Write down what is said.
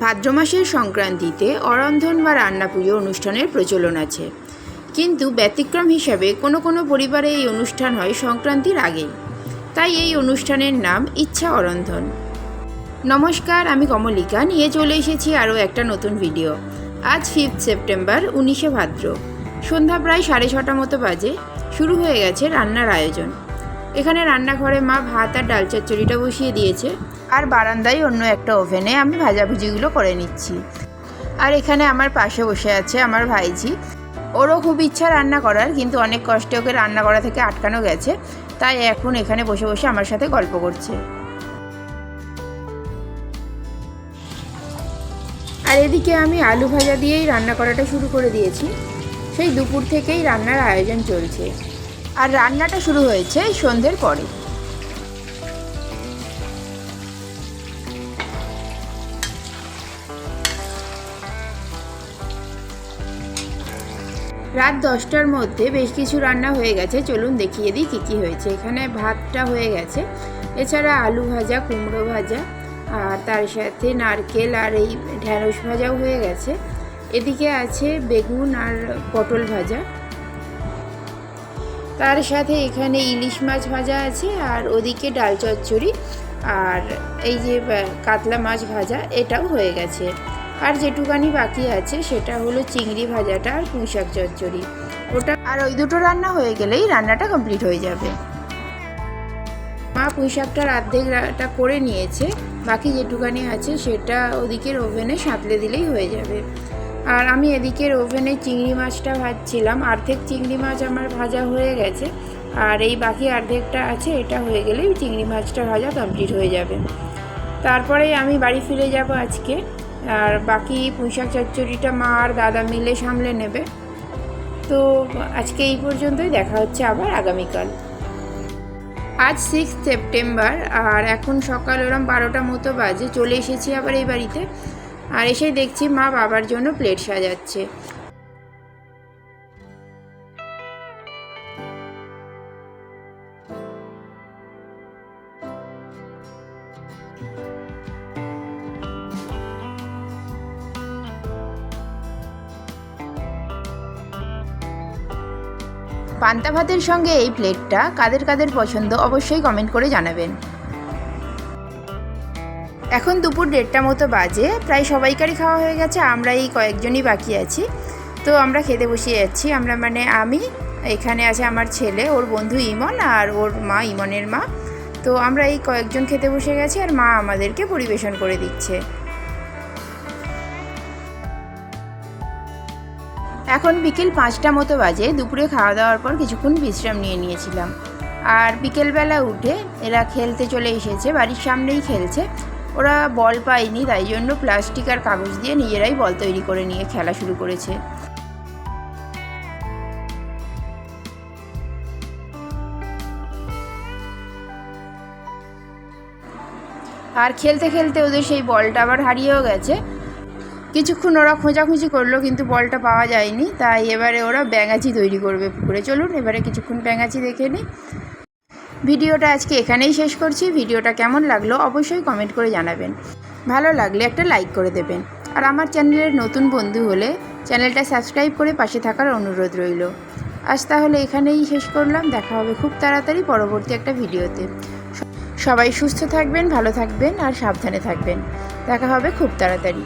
ভাদ্র মাসের সংক্রান্তিতে অরন্ধন বা রান্না পুজো অনুষ্ঠানের প্রচলন আছে, কিন্তু ব্যতিক্রম হিসাবে কোনো কোনো পরিবারে এই অনুষ্ঠান হয় সংক্রান্তির আগেই। তাই এই অনুষ্ঠানের নাম ইচ্ছা অরন্ধন। নমস্কার, আমি কমলিকা নিয়ে চলে এসেছি আরও একটা নতুন ভিডিও। আজ 5 সেপ্টেম্বর 19 ভাদ্র, সন্ধ্যা প্রায় 6:30 মতো বাজে। শুরু হয়ে গেছে রান্নার আয়োজন। এখানে রান্নাঘরে মা ভাত আর ডাল চচ্চড়িটা বসিয়ে দিয়েছে, আর বারান্দায় অন্য একটা ওভেনে আমি ভাজাভুজিগুলো করে নিচ্ছি। আর এখানে আমার পাশে বসে আছে আমার ভাইজি। ওরও খুব ইচ্ছা রান্না করার, কিন্তু অনেক কষ্টে ওকে রান্না করা থেকে আটকানো গেছে, তাই এখন এখানে বসে বসে আমার সাথে গল্প করছে। আর এদিকে আমি আলু ভাজা দিয়েই রান্না করাটা শুরু করে দিয়েছি। সেই দুপুর থেকেই রান্নার আয়োজন চলছে, আর রান্নাটা শুরু হয়েছে সন্ধ্যের পরে। রাত 10টার মধ্যে বেশ কিছু রান্না হয়ে গেছে। চলুন দেখিয়ে দিই কী কী হয়েছে। এখানে ভাতটা হয়ে গেছে, এছাড়া আলু ভাজা, কুমড়ো ভাজা, আর তার সাথে নারকেল আর এই ঢ্যাঁড়স ভাজাও হয়ে গেছে। এদিকে আছে বেগুন আর পটল ভাজা, তার সাথে এখানে ইলিশ মাছ ভাজা আছে, আর ওদিকে ডাল চচ্চড়ি, আর এই যে কাতলা মাছ ভাজা, এটাও হয়ে গেছে। আর যেটুকানি বাকি আছে সেটা হলো চিংড়ি ভাজাটা আর পুঁই শাক চচ্চড়ি, ওটা। আর ওই দুটো রান্না হয়ে গেলেই রান্নাটা কমপ্লিট হয়ে যাবে। মা পুঁই শাকটার অর্ধেকটা করে নিয়েছে, বাকি যেটুকানি আছে সেটা ওদিকের ওভেনে সাঁতলে দিলেই হয়ে যাবে। আর আমি এদিকের ওভেনে চিংড়ি মাছটা ভাজছিলাম। অর্ধেক চিংড়ি মাছ আমার ভাজা হয়ে গেছে, আর এই বাকি অর্ধেকটা আছে, এটা হয়ে গেলেই চিংড়ি মাছটা ভাজা কমপ্লিট হয়ে যাবে। তারপরে আমি বাড়ি ফিরে যাব আজকে, আর বাকি পুঁই শাক চচ্চড়িটা মা আর দাদা মিলে সামলে নেবে। তো আজকে এই পর্যন্তই, দেখা হচ্ছে আবার আগামীকাল। আজ 6 সেপ্টেম্বর, আর এখন সকাল ওরম 12টা মতো বাজে। চলে এসেছি আবার এই বাড়িতে, আর এসে দেখছি মা বাবার জন্য প্লেট সাজাচ্ছে। পান্তা ভাতের সঙ্গে এই প্লেটটা কাদের কাদের পছন্দ অবশ্যই কমেন্ট করে জানাবেন। এখন দুপুর 1:30 মতো বাজে, প্রায় সবাইকারই খাওয়া হয়ে গেছে, আমরা এই কয়েকজনই বাকি আছি। তো আমরা খেতে বসে যাচ্ছি। আমরা মানে আমি, এখানে আছে আমার ছেলে, ওর বন্ধু ইমন, আর ওর মা, ইমনের মা। তো আমরা এই কয়েকজন খেতে বসে গেছি, আর মা আমাদেরকে পরিবেশন করে দিচ্ছে। এখন বিকেল 5টা মতো বাজে। দুপুরে খাওয়া দাওয়ার পর কিছুক্ষণ বিশ্রাম নিয়েছিলাম, আর বিকেলবেলা উঠে এরা খেলতে চলে এসেছে। বাড়ির সামনেই খেলছে। ওরা বল পায়নি, তাই জন্য প্লাস্টিক আর কাগজ দিয়ে নিজেরাই বল তৈরি করে নিয়ে খেলা শুরু করেছে। আর খেলতে খেলতে ওদের সেই বলটা আবার হারিয়েও গেছে। কিছুক্ষণ ওরা খোঁজাখুঁজি করলো, কিন্তু বলটা পাওয়া যায়নি। তাই এবারে ওরা ব্যাঙাচি তৈরি করবে পুকুরে। চলুন এবারে কিছুক্ষণ ব্যাঙাচি দেখে নিই। ভিডিওটা আজকে এখানেই শেষ করছি। ভিডিওটা কেমন লাগলো অবশ্যই কমেন্ট করে জানাবেন। ভালো লাগলে একটা লাইক করে দেবেন, আর আমার চ্যানেলের নতুন বন্ধু হলে চ্যানেলটা সাবস্ক্রাইব করে পাশে থাকার অনুরোধ রইল। আজ তাহলে এখানেই শেষ করলাম। দেখা হবে খুব তাড়াতাড়ি পরবর্তী একটা ভিডিওতে। সবাই সুস্থ থাকবেন, ভালো থাকবেন, আর সাবধানে থাকবেন। দেখা হবে খুব তাড়াতাড়ি।